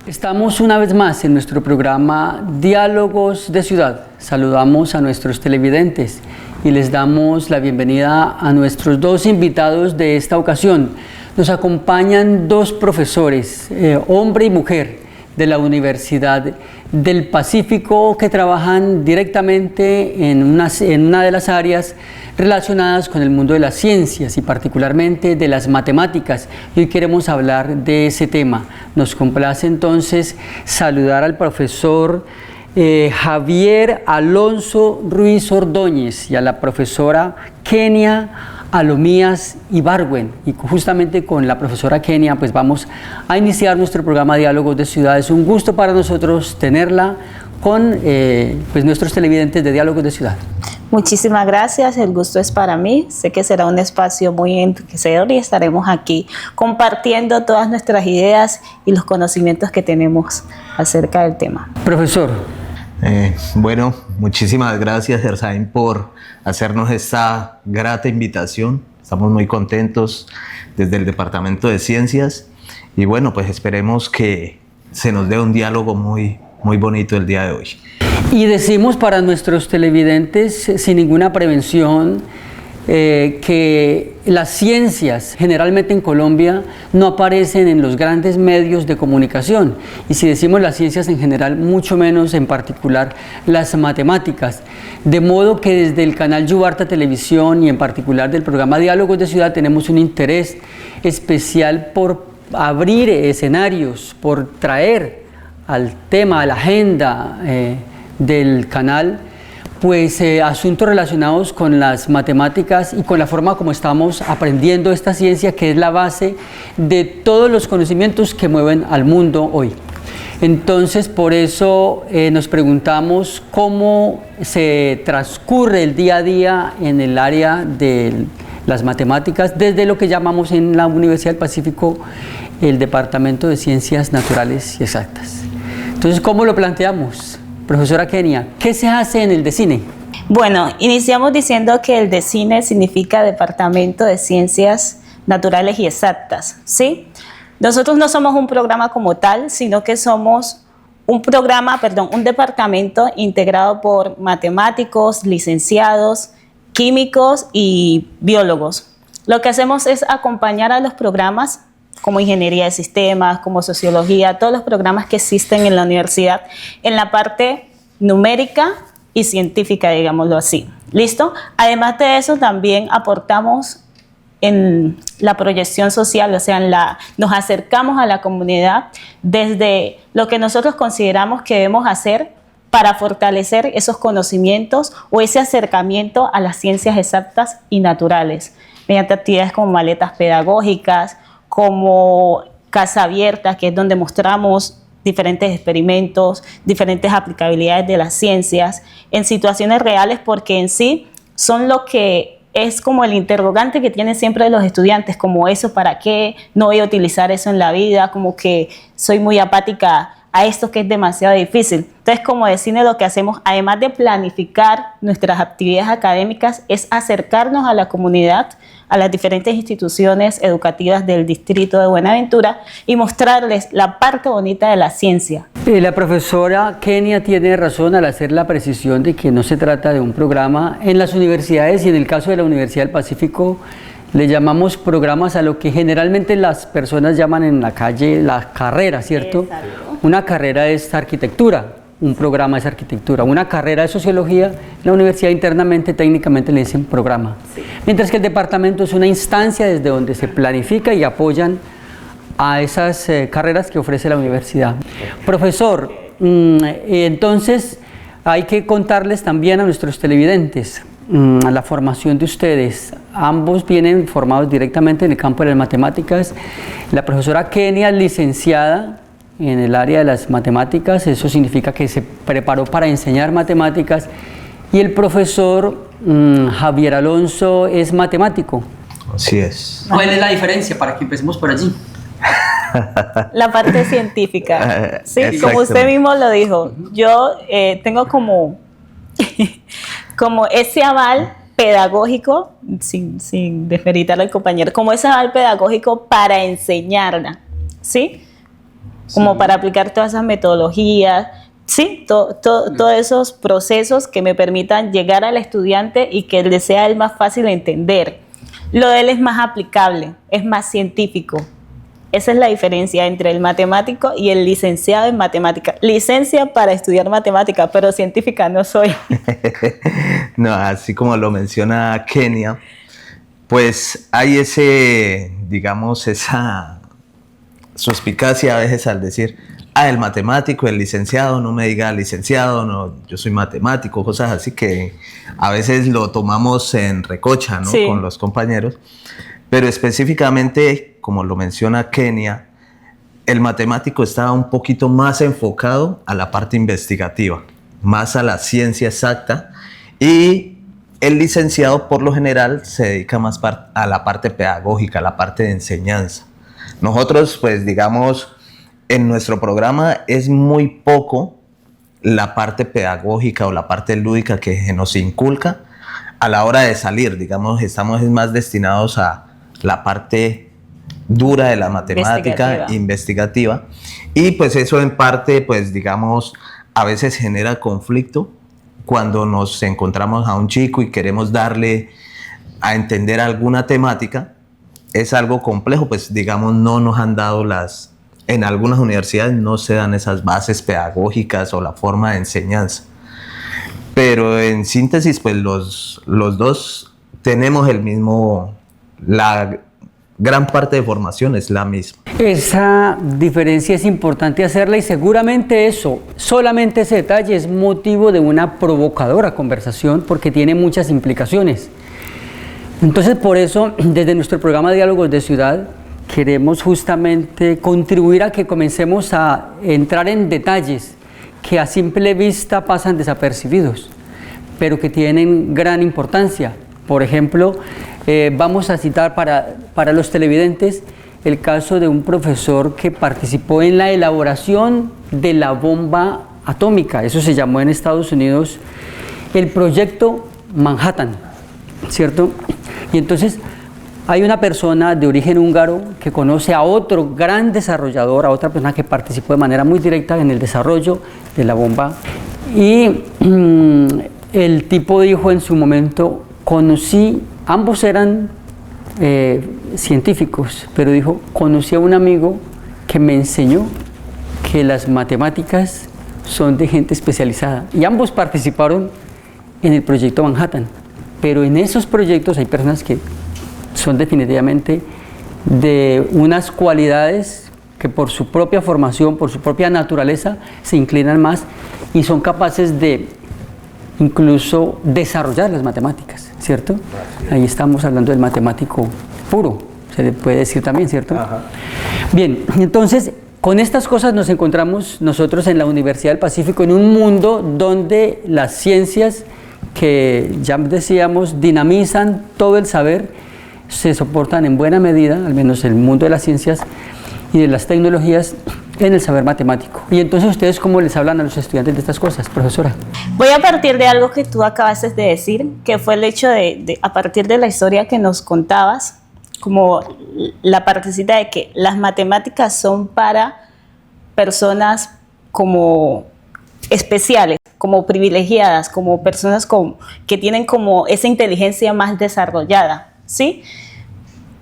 Estamos una vez más en nuestro programa Diálogos de Ciudad. Saludamos a nuestros televidentes y les damos la bienvenida a nuestros dos invitados de esta ocasión. Nos acompañan dos profesores, hombre y mujer, de la Universidad del Pacífico, que trabajan directamente en una de las áreas relacionadas con el mundo de las ciencias y particularmente de las matemáticas. Y hoy queremos hablar de ese tema. Nos complace entonces saludar al profesor Javier Alonso Ruiz Ordóñez y a la profesora Kenia Alomías Ibargüen. Y justamente con la profesora Kenia pues vamos a iniciar nuestro programa Diálogos de Ciudad. Es un gusto para nosotros tenerla con pues nuestros televidentes de Diálogos de Ciudad. Muchísimas gracias, el gusto es para mí. Sé que será un espacio muy enriquecedor y estaremos aquí compartiendo todas nuestras ideas y los conocimientos que tenemos acerca del tema. Profesor. Bueno, muchísimas gracias, Erzain, por hacernos esta grata invitación. Estamos muy contentos desde el Departamento de Ciencias y bueno, pues esperemos que se nos dé un diálogo muy bonito el día de hoy. Y decimos para nuestros televidentes, sin ninguna prevención, que las ciencias generalmente en Colombia no aparecen en los grandes medios de comunicación. Y si decimos las ciencias en general, mucho menos en particular las matemáticas. De modo que desde el canal Yubarta Televisión y en particular del programa Diálogos de Ciudad tenemos un interés especial por abrir escenarios, por traer al tema, a la agenda del canal, pues asuntos relacionados con las matemáticas y con la forma como estamos aprendiendo esta ciencia, que es la base de todos los conocimientos que mueven al mundo hoy. Entonces, por eso nos preguntamos cómo se transcurre el día a día en el área de las matemáticas, desde lo que llamamos en la Universidad del Pacífico el Departamento de Ciencias Naturales y Exactas. Entonces, ¿cómo lo planteamos? Profesora Kenia, ¿qué se hace en el DECINE? Bueno, iniciamos diciendo que el DECINE significa Departamento de Ciencias Naturales y Exactas, ¿sí? Nosotros no somos un programa como tal, sino que somos un departamento integrado por matemáticos, licenciados, químicos y biólogos. Lo que hacemos es acompañar a los programas como ingeniería de sistemas, como sociología, todos los programas que existen en la universidad, en la parte numérica y científica, digámoslo así. ¿Listo? Además de eso, también aportamos en la proyección social, o sea, nos acercamos a la comunidad desde lo que nosotros consideramos que debemos hacer para fortalecer esos conocimientos o ese acercamiento a las ciencias exactas y naturales, mediante actividades como maletas pedagógicas, como Casa Abierta, que es donde mostramos diferentes experimentos, diferentes aplicabilidades de las ciencias en situaciones reales, porque en sí son lo que es como el interrogante que tienen siempre los estudiantes, como eso, ¿para qué? No voy a utilizar eso en la vida, como que soy muy apática a esto que es demasiado difícil. Entonces, como DECINE, lo que hacemos, además de planificar nuestras actividades académicas, es acercarnos a la comunidad, a las diferentes instituciones educativas del distrito de Buenaventura y mostrarles la parte bonita de la ciencia. La profesora Kenia tiene razón al hacer la precisión de que no se trata de un programa. En las universidades y en el caso de la Universidad del Pacífico le llamamos programas a lo que generalmente las personas llaman en la calle la carrera, ¿cierto? Exacto. Una carrera es arquitectura, un programa es arquitectura. Una carrera de sociología, la universidad internamente, técnicamente le dicen programa. Sí. Mientras que el departamento es una instancia desde donde se planifica y apoyan a esas carreras que ofrece la universidad. Profesor, entonces hay que contarles también a nuestros televidentes la formación de ustedes. Ambos vienen formados directamente en el campo de las matemáticas. La profesora Kenia es licenciada en el área de las matemáticas, eso significa que se preparó para enseñar matemáticas, y el profesor Javier Alonso es matemático. Así es. ¿Cuál es la diferencia para que empecemos por allí? La parte científica. Sí, Exacto. como usted mismo lo dijo, yo tengo como ese aval pedagógico, sin desmeritar al compañero, como ese aval pedagógico para enseñarla, ¿sí? Como para aplicar todas esas metodologías, ¿sí? Todos esos procesos que me permitan llegar al estudiante y que le sea el más fácil de entender. Lo de él es más aplicable, es más científico. Esa es la diferencia entre el matemático y el licenciado en matemática. Licencia para estudiar matemática, pero científica no soy. No, así como lo menciona Kenia, pues hay esa suspicacia a veces al decir, el matemático, el licenciado, no me diga licenciado, no, yo soy matemático, cosas así que a veces lo tomamos en recocha, ¿no? Sí. Con los compañeros. Pero específicamente, como lo menciona Kenia, el matemático está un poquito más enfocado a la parte investigativa, más a la ciencia exacta, y el licenciado por lo general se dedica más a la parte pedagógica, a la parte de enseñanza. Nosotros, pues digamos, en nuestro programa es muy poco la parte pedagógica o la parte lúdica que nos inculca a la hora de salir, digamos, estamos más destinados a la parte dura de la matemática investigativa, y pues eso en parte, pues digamos, a veces genera conflicto cuando nos encontramos a un chico y queremos darle a entender alguna temática. Es algo complejo, pues digamos, no nos han dado en algunas universidades no se dan esas bases pedagógicas o la forma de enseñanza, pero en síntesis, pues los dos tenemos la gran parte de formación es la misma. Esa diferencia es importante hacerla, y seguramente solamente ese detalle es motivo de una provocadora conversación, porque tiene muchas implicaciones. Entonces, por eso, desde nuestro programa Diálogos de Ciudad, queremos justamente contribuir a que comencemos a entrar en detalles que a simple vista pasan desapercibidos, pero que tienen gran importancia. Por ejemplo, vamos a citar para los televidentes el caso de un profesor que participó en la elaboración de la bomba atómica. Eso se llamó en Estados Unidos el Proyecto Manhattan, ¿cierto? Y entonces hay una persona de origen húngaro que conoce a otro gran desarrollador, a otra persona que participó de manera muy directa en el desarrollo de la bomba, y el tipo dijo en su momento, ambos eran científicos, pero dijo, conocí a un amigo que me enseñó que las matemáticas son de gente especializada, y ambos participaron en el Proyecto Manhattan, pero en esos proyectos hay personas que son definitivamente de unas cualidades que por su propia formación, por su propia naturaleza, se inclinan más y son capaces de incluso desarrollar las matemáticas, ¿cierto? Ahí estamos hablando del matemático puro, se le puede decir también, ¿cierto? Ajá. Bien, entonces, con estas cosas nos encontramos nosotros en la Universidad del Pacífico, en un mundo donde las ciencias, que ya decíamos, dinamizan todo el saber, se soportan en buena medida, al menos el mundo de las ciencias y de las tecnologías, en el saber matemático. Y entonces, ¿ustedes cómo les hablan a los estudiantes de estas cosas, profesora? Voy a partir de algo que tú acabaste de decir, que fue el hecho a partir de la historia que nos contabas, como la partecita de que las matemáticas son para personas como especiales, como privilegiadas, como personas que tienen como esa inteligencia más desarrollada, ¿sí?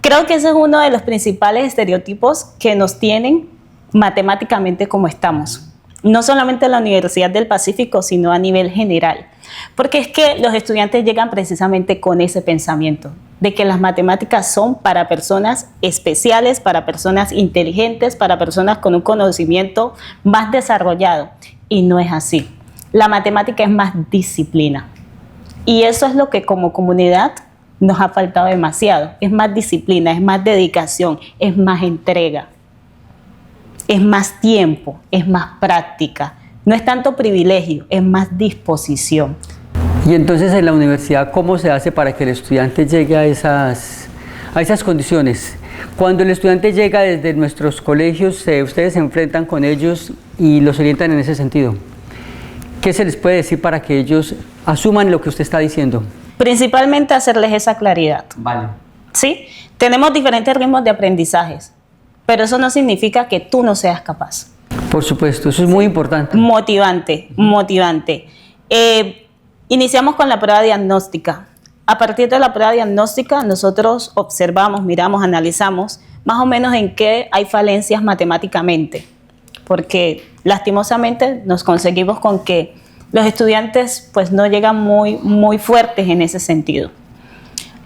Creo que ese es uno de los principales estereotipos que nos tienen matemáticamente como estamos. No solamente en la Universidad del Pacífico, sino a nivel general. Porque es que los estudiantes llegan precisamente con ese pensamiento, de que las matemáticas son para personas especiales, para personas inteligentes, para personas con un conocimiento más desarrollado. Y no es así. La matemática es más disciplina. Y eso es lo que como comunidad nos ha faltado demasiado. Es más disciplina, es más dedicación, es más entrega, es más tiempo, es más práctica. No es tanto privilegio, es más disposición. Y entonces en la universidad, ¿cómo se hace para que el estudiante llegue a a esas condiciones. Cuando el estudiante llega desde nuestros colegios, ustedes se enfrentan con ellos y los orientan en ese sentido. ¿Qué se les puede decir para que ellos asuman lo que usted está diciendo? Principalmente hacerles esa claridad. Vale. ¿Sí? Tenemos diferentes ritmos de aprendizajes, pero eso no significa que tú no seas capaz. Por supuesto, eso es muy importante. Motivante, motivante. Iniciamos con la prueba diagnóstica. A partir de la prueba diagnóstica, nosotros observamos, miramos, analizamos más o menos en qué hay falencias matemáticamente, porque lastimosamente nos conseguimos con que los estudiantes pues no llegan muy fuertes en ese sentido.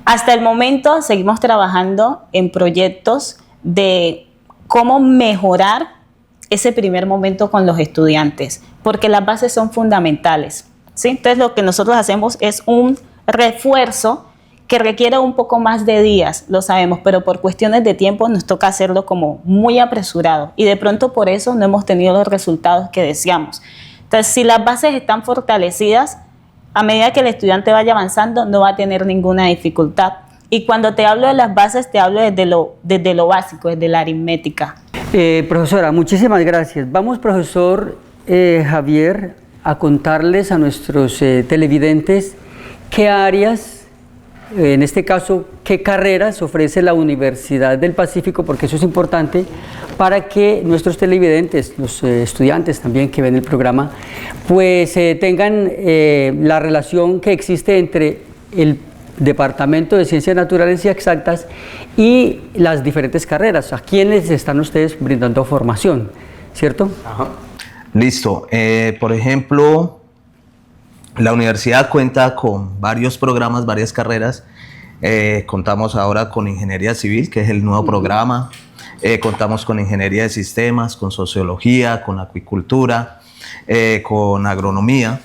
Hasta el momento seguimos trabajando en proyectos de cómo mejorar ese primer momento con los estudiantes, porque las bases son fundamentales, ¿sí? Entonces lo que nosotros hacemos es un refuerzo que requiere un poco más de días, lo sabemos, pero por cuestiones de tiempo nos toca hacerlo como muy apresurado y de pronto por eso no hemos tenido los resultados que deseamos. Entonces, si las bases están fortalecidas, a medida que el estudiante vaya avanzando no va a tener ninguna dificultad. Y cuando te hablo de las bases, te hablo desde lo básico, desde la aritmética. Profesora, muchísimas gracias. Vamos, profesor Javier, a contarles a nuestros televidentes qué áreas, en este caso, qué carreras ofrece la Universidad del Pacífico, porque eso es importante para que nuestros televidentes, los estudiantes también que ven el programa, pues tengan la relación que existe entre el Departamento de Ciencias Naturales y Exactas y las diferentes carreras. ¿A quiénes están ustedes brindando formación? ¿Cierto? Ajá. Listo. Por ejemplo, la universidad cuenta con varios programas, varias carreras. Contamos ahora con Ingeniería Civil, que es el nuevo programa. Contamos con Ingeniería de Sistemas, con Sociología, con Acuicultura, con Agronomía.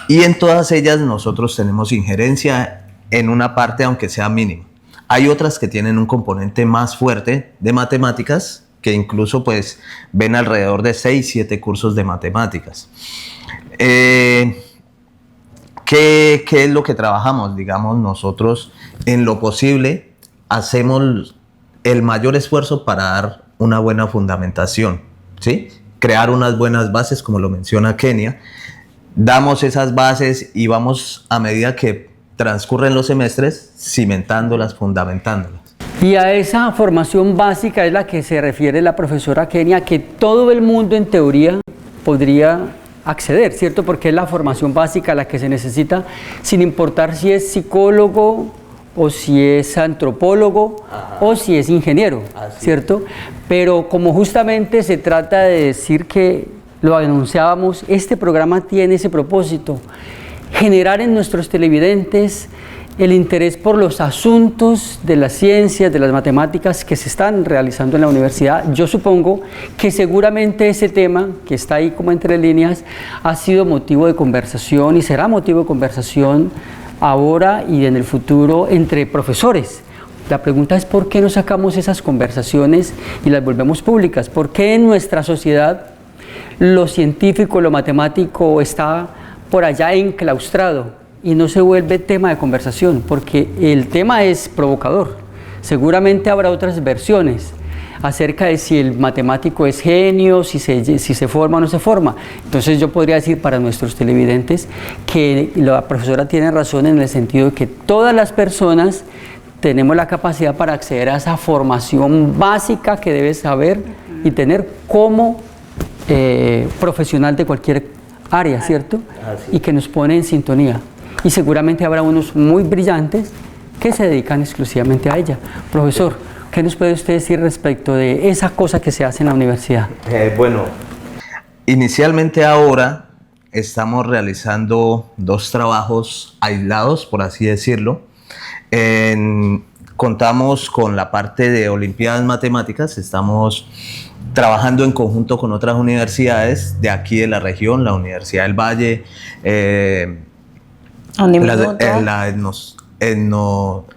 Y en todas ellas nosotros tenemos injerencia en una parte, aunque sea mínima. Hay otras que tienen un componente más fuerte de matemáticas, que incluso pues ven alrededor de 6, 7 cursos de matemáticas. ¿Qué es lo que trabajamos? Digamos, nosotros en lo posible hacemos el mayor esfuerzo para dar una buena fundamentación, ¿sí? Crear unas buenas bases, como lo menciona Kenia. Damos esas bases y vamos, a medida que transcurren los semestres, cimentándolas, fundamentándolas. Y a esa formación básica es la que se refiere la profesora Kenia, que todo el mundo en teoría podría acceder, ¿cierto? Porque es la formación básica la que se necesita, sin importar si es psicólogo o si es antropólogo o si es ingeniero, ¿cierto? Pero como justamente se trata de decir que lo anunciábamos, este programa tiene ese propósito: generar en nuestros televidentes el interés por los asuntos de las ciencias, de las matemáticas que se están realizando en la universidad. Yo supongo que seguramente ese tema, que está ahí como entre líneas, ha sido motivo de conversación y será motivo de conversación ahora y en el futuro entre profesores. La pregunta es: ¿por qué no sacamos esas conversaciones y las volvemos públicas? ¿Por qué en nuestra sociedad lo científico, lo matemático está por allá enclaustrado y no se vuelve tema de conversación? Porque el tema es provocador. Seguramente habrá otras versiones acerca de si el matemático es genio, si se forma o no se forma. Entonces yo podría decir para nuestros televidentes que la profesora tiene razón en el sentido de que todas las personas tenemos la capacidad para acceder a esa formación básica que debes saber y tener como profesional de cualquier área, ¿cierto? Y que nos pone en sintonía. Y seguramente habrá unos muy brillantes que se dedican exclusivamente a ella. Profesor, ¿qué nos puede usted decir respecto de esa cosa que se hace en la universidad? Bueno, inicialmente ahora estamos realizando 2 trabajos aislados, por así decirlo. Contamos con la parte de Olimpiadas Matemáticas, estamos trabajando en conjunto con otras universidades de aquí de la región, la Universidad del Valle,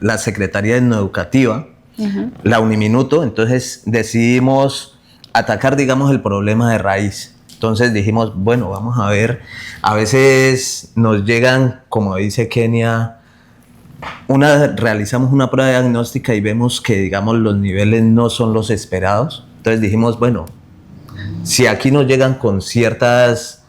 la Secretaría de Etnoeducativa, la Uniminuto. Entonces decidimos atacar, digamos, el problema de raíz. Entonces dijimos, bueno, vamos a ver, a veces nos llegan, como dice Kenia, realizamos una prueba diagnóstica y vemos que, digamos, los niveles no son los esperados. Entonces dijimos, bueno, si aquí nos llegan con ciertas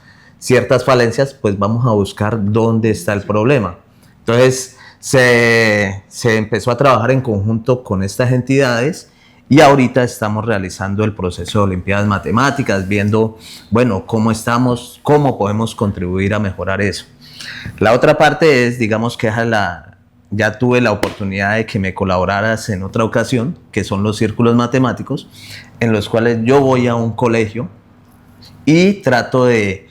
falencias, pues vamos a buscar dónde está el problema. Entonces se empezó a trabajar en conjunto con estas entidades y ahorita estamos realizando el proceso de Olimpiadas Matemáticas, viendo, bueno, cómo estamos, cómo podemos contribuir a mejorar eso. La otra parte es, digamos que ya tuve la oportunidad de que me colaboraras en otra ocasión, que son los círculos matemáticos, en los cuales yo voy a un colegio y trato de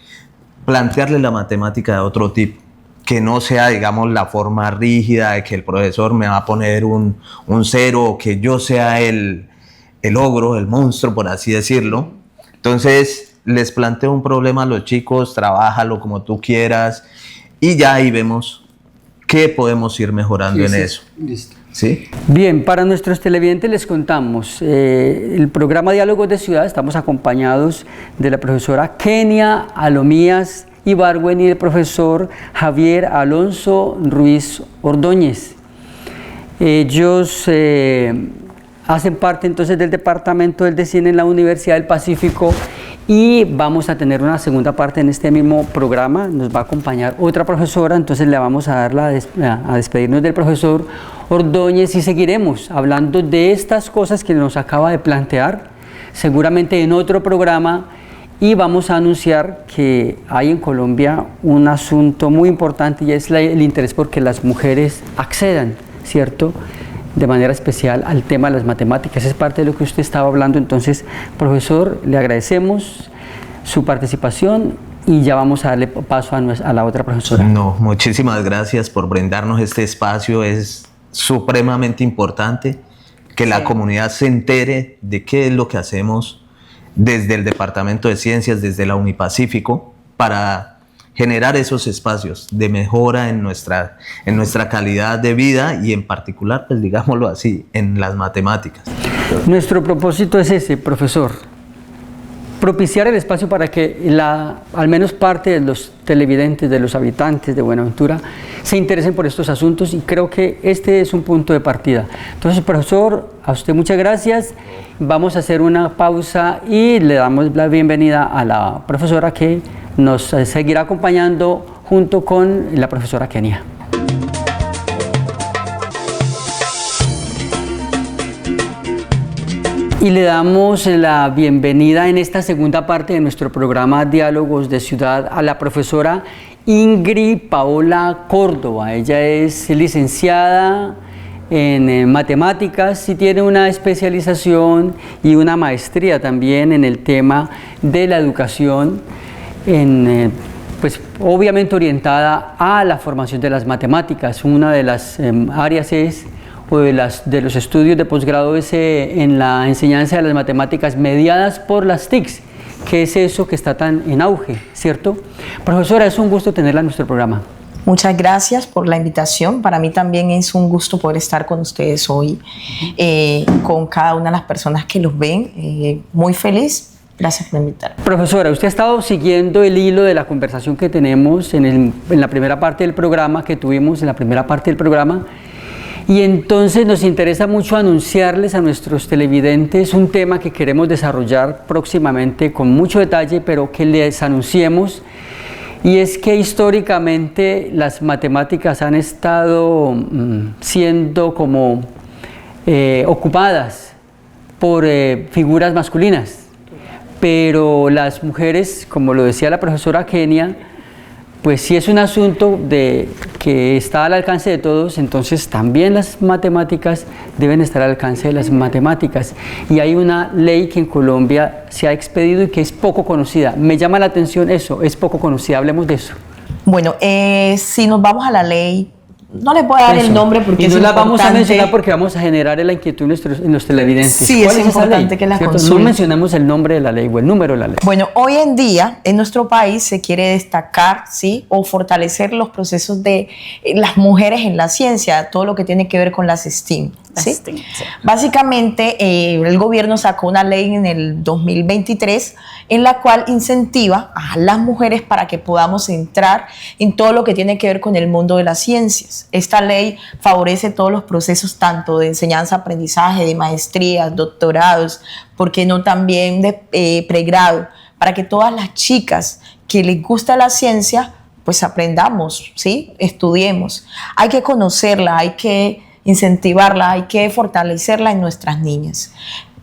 plantearle la matemática de otro tipo, que no sea, digamos, la forma rígida de que el profesor me va a poner un cero, o que yo sea el ogro, el monstruo, por así decirlo. Entonces les planteo un problema a los chicos, trabájalo como tú quieras, y ya ahí vemos qué podemos ir mejorando en eso. Listo. ¿Sí? Bien, para nuestros televidentes les contamos, el programa Diálogos de Ciudad, estamos acompañados de la profesora Kenia Alomías Ibargüen y del profesor Javier Alonso Ruiz Ordóñez. Ellos hacen parte entonces del Departamento del DECINE en la Universidad del Pacífico y vamos a tener una segunda parte en este mismo programa. Nos va a acompañar otra profesora, entonces le vamos a dar a despedirnos del profesor Ordóñez y seguiremos hablando de estas cosas que nos acaba de plantear, seguramente en otro programa, y vamos a anunciar que hay en Colombia un asunto muy importante y es el interés porque las mujeres accedan, ¿cierto?, de manera especial al tema de las matemáticas. Es parte de lo que usted estaba hablando. Entonces, profesor, le agradecemos su participación y ya vamos a darle paso a la otra profesora. No, muchísimas gracias por brindarnos este espacio. Es supremamente importante que la comunidad se entere de qué es lo que hacemos desde el Departamento de Ciencias, desde la Unipacífico, para generar esos espacios de mejora en nuestra calidad de vida y en particular, pues digámoslo así, en las matemáticas. Nuestro propósito es ese, profesor, propiciar el espacio para que al menos parte de los televidentes, de los habitantes de Buenaventura, se interesen por estos asuntos y creo que este es un punto de partida. Entonces, profesor, a usted muchas gracias. Vamos a hacer una pausa y le damos la bienvenida a la profesora que nos seguirá acompañando junto con la profesora Kenia. Y le damos la bienvenida en esta segunda parte de nuestro programa Diálogos de Ciudad a la profesora Ingrid Paola Córdoba. Ella es licenciada en matemáticas y tiene una especialización y una maestría también en el tema de la educación, pues obviamente orientada a la formación de las matemáticas. Una de las áreas de los estudios de posgrado es en la enseñanza de las matemáticas mediadas por las TICs, que es eso que está tan en auge, ¿cierto? Profesora, es un gusto tenerla en nuestro programa. Muchas gracias por la invitación. Para mí también es un gusto poder estar con ustedes hoy, con cada una de las personas que los ven. Muy feliz. Gracias por invitarme. Profesora, usted ha estado siguiendo el hilo de la conversación que tenemos en la primera parte del programa, y entonces nos interesa mucho anunciarles a nuestros televidentes un tema que queremos desarrollar próximamente con mucho detalle, pero que les anunciemos, y es que históricamente las matemáticas han estado siendo como ocupadas por figuras masculinas, pero las mujeres, como lo decía la profesora Kenia, pues si es un asunto que está al alcance de todos, entonces también las matemáticas deben estar al alcance de las matemáticas. Y hay una ley que en Colombia se ha expedido y que es poco conocida. Me llama la atención eso, es poco conocida, hablemos de eso. Bueno, si nos vamos a la ley, no le puedo dar el nombre porque y no la vamos a mencionar porque vamos a generar la inquietud en los televidentes. Sí, es importante que la consulten. No mencionemos el nombre de la ley o el número de la ley. Bueno, hoy en día en nuestro país se quiere destacar, ¿sí?, o fortalecer los procesos de las mujeres en la ciencia, todo lo que tiene que ver con las STEAM, ¿sí? STEM, sí. Básicamente, el gobierno sacó una ley en el 2023 en la cual incentiva a las mujeres para que podamos entrar en todo lo que tiene que ver con el mundo de las ciencias. Esta ley favorece todos los procesos, tanto de enseñanza, aprendizaje, de maestrías, doctorados, ¿por qué no también de pregrado? Para que todas las chicas que les gusta la ciencia, pues aprendamos, ¿sí? Estudiemos. Hay que conocerla, hay que incentivarla, hay que fortalecerla en nuestras niñas.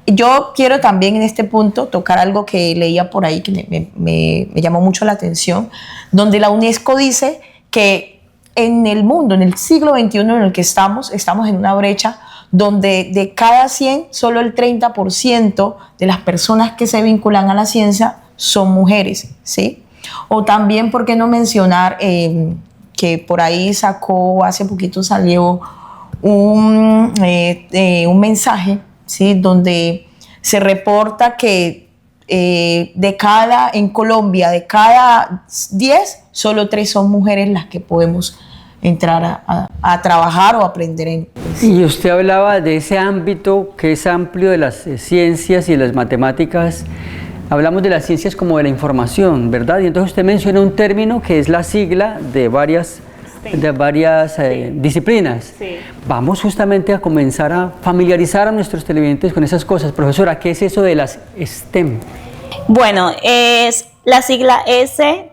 Yo quiero también en este punto tocar algo que leía por ahí que me llamó mucho la atención, donde la UNESCO dice que en el mundo, en el siglo XXI en el que estamos en una brecha donde de cada 100, solo el 30% de las personas que se vinculan a la ciencia son mujeres, ¿sí? O también, ¿por qué no mencionar que por ahí hace poquito salió un mensaje, ¿sí? Donde se reporta que en Colombia, de cada 10, solo 3 son mujeres las que podemos entrar a trabajar o aprender en. Y usted hablaba de ese ámbito que es amplio de las ciencias y las matemáticas. Hablamos de las ciencias como de la información, ¿verdad? Y entonces usted menciona un término que es la sigla de varias disciplinas. Sí. Vamos justamente a comenzar a familiarizar a nuestros televidentes con esas cosas. Profesora, ¿qué es eso de las STEM? Bueno, es la sigla STEM.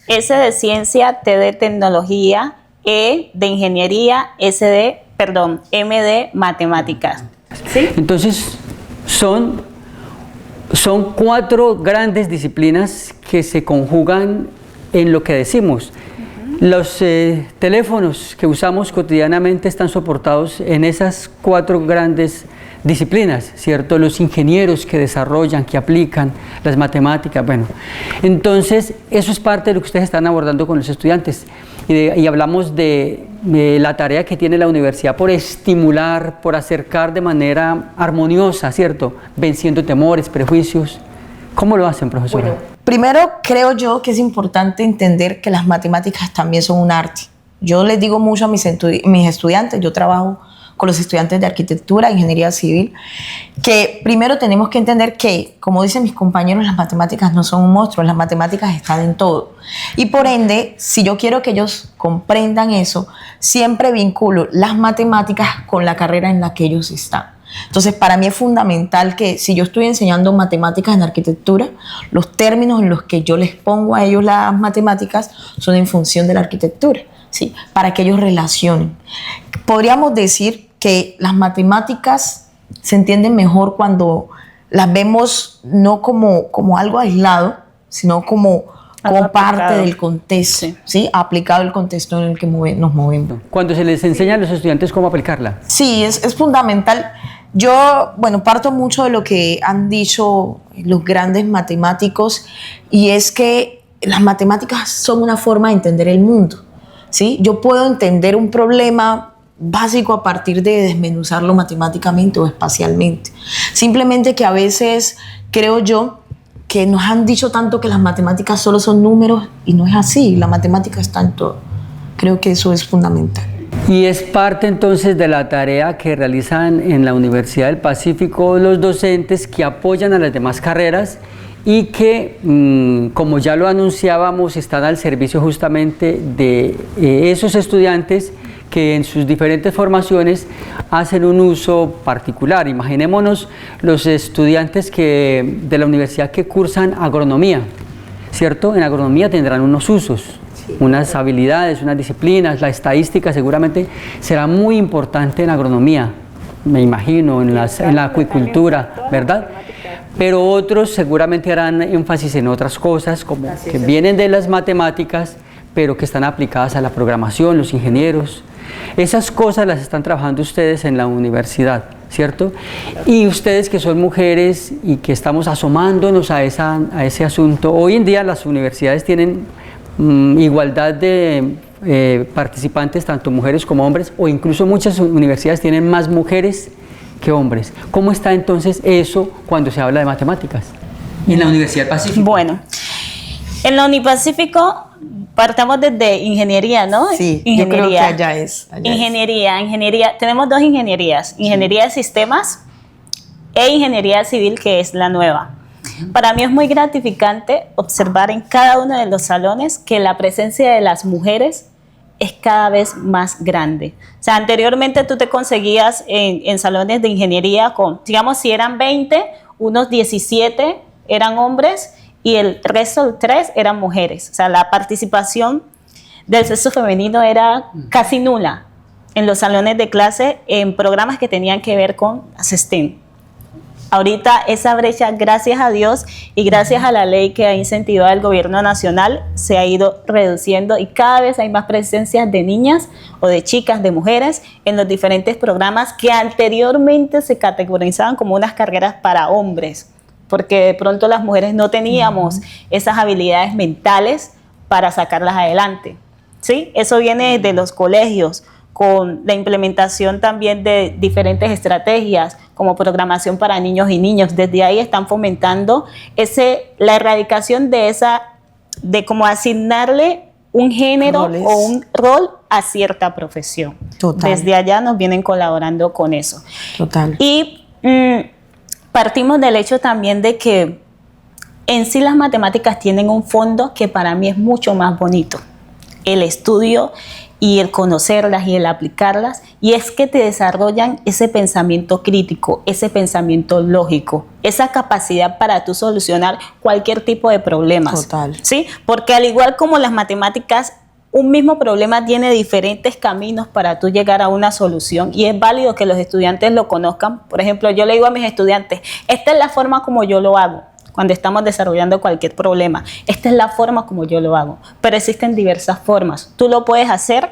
S de ciencia, T de tecnología, E de ingeniería, M de matemáticas. ¿Sí? Entonces, son 4 grandes disciplinas que se conjugan en lo que decimos. Los teléfonos que usamos cotidianamente están soportados en esas 4 grandes disciplinas, ¿cierto? Los ingenieros que desarrollan, que aplican las matemáticas, bueno. Entonces, eso es parte de lo que ustedes están abordando con los estudiantes. Y hablamos de la tarea que tiene la universidad por estimular, por acercar de manera armoniosa, ¿cierto? Venciendo temores, prejuicios. ¿Cómo lo hacen, profesora? Bueno, primero, creo yo que es importante entender que las matemáticas también son un arte. Yo les digo mucho a mis estudiantes, yo trabajo con los estudiantes de arquitectura, ingeniería civil, que primero tenemos que entender que, como dicen mis compañeros, las matemáticas no son un monstruo, las matemáticas están en todo. Y por ende, si yo quiero que ellos comprendan eso, siempre vinculo las matemáticas con la carrera en la que ellos están. Entonces, para mí es fundamental que si yo estoy enseñando matemáticas en arquitectura, los términos en los que yo les pongo a ellos las matemáticas son en función de la arquitectura, ¿sí? Para que ellos relacionen. Podríamos decir que las matemáticas se entienden mejor cuando las vemos no como algo aislado, sino como parte del contexto, ¿sí? Aplicado al contexto en el que nos movemos. Cuando se les enseña a los estudiantes cómo aplicarla. Sí, es fundamental. Yo, parto mucho de lo que han dicho los grandes matemáticos, y es que las matemáticas son una forma de entender el mundo, ¿sí? Yo puedo entender un problema básico a partir de desmenuzarlo matemáticamente o espacialmente. Simplemente que a veces creo yo que nos han dicho tanto que las matemáticas solo son números, y no es así. La matemática está en todo. Creo que eso es fundamental. Y es parte entonces de la tarea que realizan en la Universidad del Pacífico los docentes que apoyan a las demás carreras y que, como ya lo anunciábamos, están al servicio justamente de esos estudiantes que en sus diferentes formaciones hacen un uso particular. Imaginémonos los estudiantes de la universidad que cursan agronomía, ¿cierto? En agronomía tendrán unos usos, unas habilidades, unas disciplinas. La estadística seguramente será muy importante en agronomía, me imagino, en la acuicultura, ¿verdad? Pero otros seguramente harán énfasis en otras cosas, como que vienen de las matemáticas, pero que están aplicadas a la programación, los ingenieros. Esas cosas las están trabajando ustedes en la universidad, ¿cierto? Y ustedes que son mujeres y que estamos asomándonos a ese asunto, hoy en día las universidades tienen igualdad de participantes, tanto mujeres como hombres, o incluso muchas universidades tienen más mujeres que hombres. ¿Cómo está entonces eso cuando se habla de matemáticas? ¿Y en la Universidad del Pacífico? Bueno, en la Unipacífico Partamos desde ingeniería, ¿no? Sí, ingeniería. yo creo que allá es. Ingeniería. Tenemos dos ingenierías, ingeniería de sistemas e ingeniería civil, que es la nueva. Para mí es muy gratificante observar en cada uno de los salones que la presencia de las mujeres es cada vez más grande. O sea, anteriormente tú te conseguías en salones de ingeniería con, digamos, si eran 20, unos 17 eran hombres y el resto de 3 eran mujeres. O sea, la participación del sexo femenino era casi nula en los salones de clase en programas que tenían que ver con STEM. Ahorita esa brecha, gracias a Dios y gracias a la ley que ha incentivado el gobierno nacional, se ha ido reduciendo y cada vez hay más presencia de niñas o de chicas, de mujeres en los diferentes programas que anteriormente se categorizaban como unas carreras para hombres, porque de pronto las mujeres no teníamos esas habilidades mentales para sacarlas adelante. ¿Sí? Eso viene desde los colegios, con la implementación también de diferentes estrategias como programación para niños y niñas. Desde ahí están fomentando la erradicación de como asignarle un género o un rol a cierta profesión. Total. Desde allá nos vienen colaborando con eso. Total. Y partimos del hecho también de que en sí las matemáticas tienen un fondo que para mí es mucho más bonito. El estudio y el conocerlas y el aplicarlas, y es que te desarrollan ese pensamiento crítico, ese pensamiento lógico, esa capacidad para tú solucionar cualquier tipo de problemas. Total. ¿Sí? Porque al igual como las matemáticas, un mismo problema tiene diferentes caminos para tú llegar a una solución, y es válido que los estudiantes lo conozcan. Por ejemplo, yo le digo a mis estudiantes, esta es la forma como yo lo hago. Cuando estamos desarrollando cualquier problema, esta es la forma como yo lo hago, pero existen diversas formas. Tú lo puedes hacer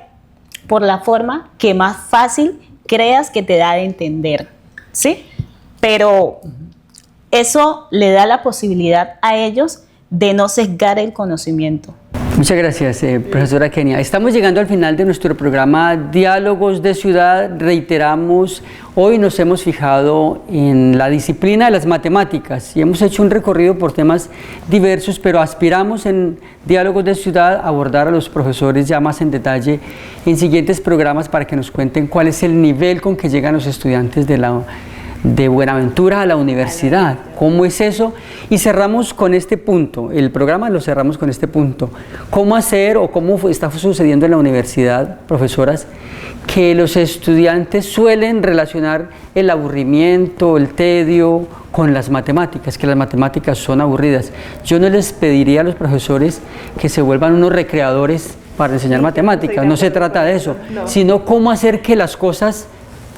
por la forma que más fácil creas que te da de entender, ¿sí? Pero eso le da la posibilidad a ellos de no sesgar el conocimiento. Muchas gracias, profesora Kenia. Estamos llegando al final de nuestro programa Diálogos de Ciudad. Reiteramos, hoy nos hemos fijado en la disciplina de las matemáticas y hemos hecho un recorrido por temas diversos, pero aspiramos en Diálogos de Ciudad a abordar a los profesores ya más en detalle en siguientes programas para que nos cuenten cuál es el nivel con que llegan los estudiantes de Buenaventura a la universidad. ¿Cómo es eso? Y cerramos con este punto, el programa lo cerramos con este punto. ¿Cómo hacer o cómo está sucediendo en la universidad, profesoras, que los estudiantes suelen relacionar el aburrimiento, el tedio con las matemáticas, que las matemáticas son aburridas? Yo no les pediría a los profesores que se vuelvan unos recreadores para enseñar matemáticas, no se trata de eso, sino cómo hacer que las cosas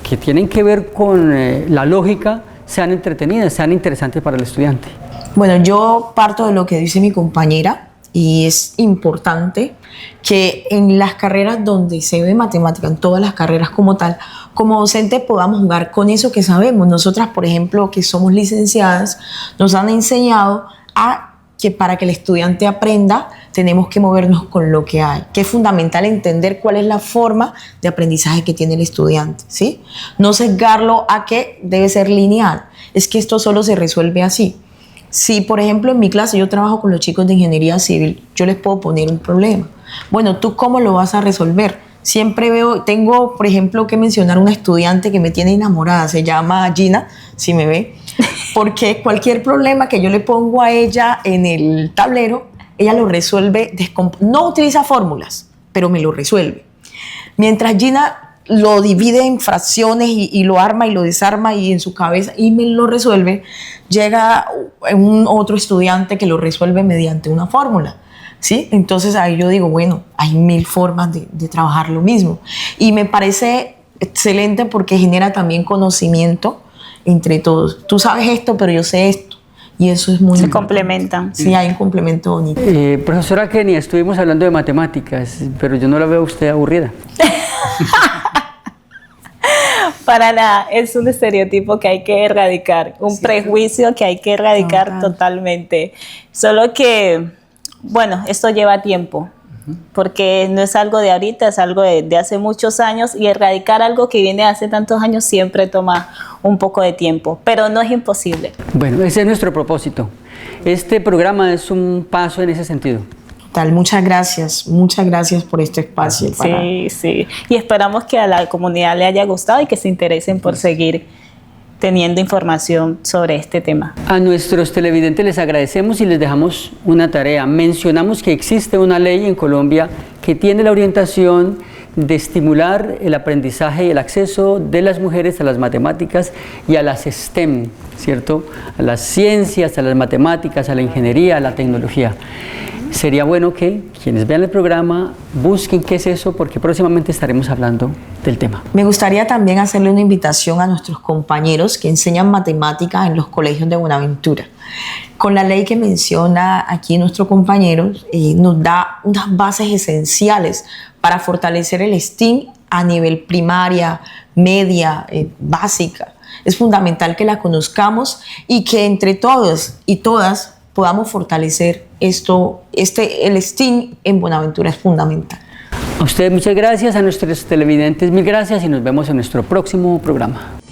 que tienen que ver con la lógica sean entretenidas, sean interesantes para el estudiante. Bueno, yo parto de lo que dice mi compañera, y es importante que en las carreras donde se ve matemática, en todas las carreras como tal, como docentes podamos jugar con eso que sabemos. Nosotras, por ejemplo, que somos licenciadas, nos han enseñado que para que el estudiante aprenda tenemos que movernos con lo que hay, que es fundamental entender cuál es la forma de aprendizaje que tiene el estudiante, ¿sí? No sesgarlo a que debe ser lineal, es que esto solo se resuelve así. Si, por ejemplo, en mi clase yo trabajo con los chicos de ingeniería civil, yo les puedo poner un problema. Bueno, ¿tú cómo lo vas a resolver? Siempre tengo, por ejemplo, que mencionar una estudiante que me tiene enamorada, se llama Gina, si me ve, porque cualquier problema que yo le pongo a ella en el tablero, ella lo resuelve, no utiliza fórmulas, pero me lo resuelve. Mientras Gina lo divide en fracciones y lo arma y lo desarma y en su cabeza y me lo resuelve, llega un otro estudiante que lo resuelve mediante una fórmula, ¿sí? Entonces ahí yo digo, bueno, hay 1000 formas de trabajar lo mismo. Y me parece excelente porque genera también conocimiento entre todos. Tú sabes esto, pero yo sé esto. Y eso es muy Se importante. complementan. Sí, hay un complemento bonito. Profesora Kenia, estuvimos hablando de matemáticas, pero yo no la veo a usted aburrida. Para nada, es un estereotipo que hay que erradicar, un prejuicio que hay que erradicar totalmente. Solo que, bueno, esto lleva tiempo, porque no es algo de ahorita, es algo de hace muchos años, y erradicar algo que viene de hace tantos años siempre toma un poco de tiempo, pero no es imposible. Bueno, ese es nuestro propósito. Este programa es un paso en ese sentido. Tal, muchas gracias por este espacio. Sí, sí. Y esperamos que a la comunidad le haya gustado y que se interesen por seguir teniendo información sobre este tema. A nuestros televidentes les agradecemos y les dejamos una tarea. Mencionamos que existe una ley en Colombia que tiene la orientación de estimular el aprendizaje y el acceso de las mujeres a las matemáticas y a las STEM, ¿cierto? A las ciencias, a las matemáticas, a la ingeniería, a la tecnología. Sería bueno que quienes vean el programa busquen qué es eso, porque próximamente estaremos hablando del tema. Me gustaría también hacerle una invitación a nuestros compañeros que enseñan matemáticas en los colegios de Buenaventura. Con la ley que menciona aquí nuestro compañero, nos da unas bases esenciales para fortalecer el STEAM a nivel primaria, media, básica. Es fundamental que la conozcamos y que entre todos y todas podamos fortalecer esto. El STEAM en Buenaventura es fundamental. A ustedes muchas gracias, a nuestros televidentes mil gracias y nos vemos en nuestro próximo programa.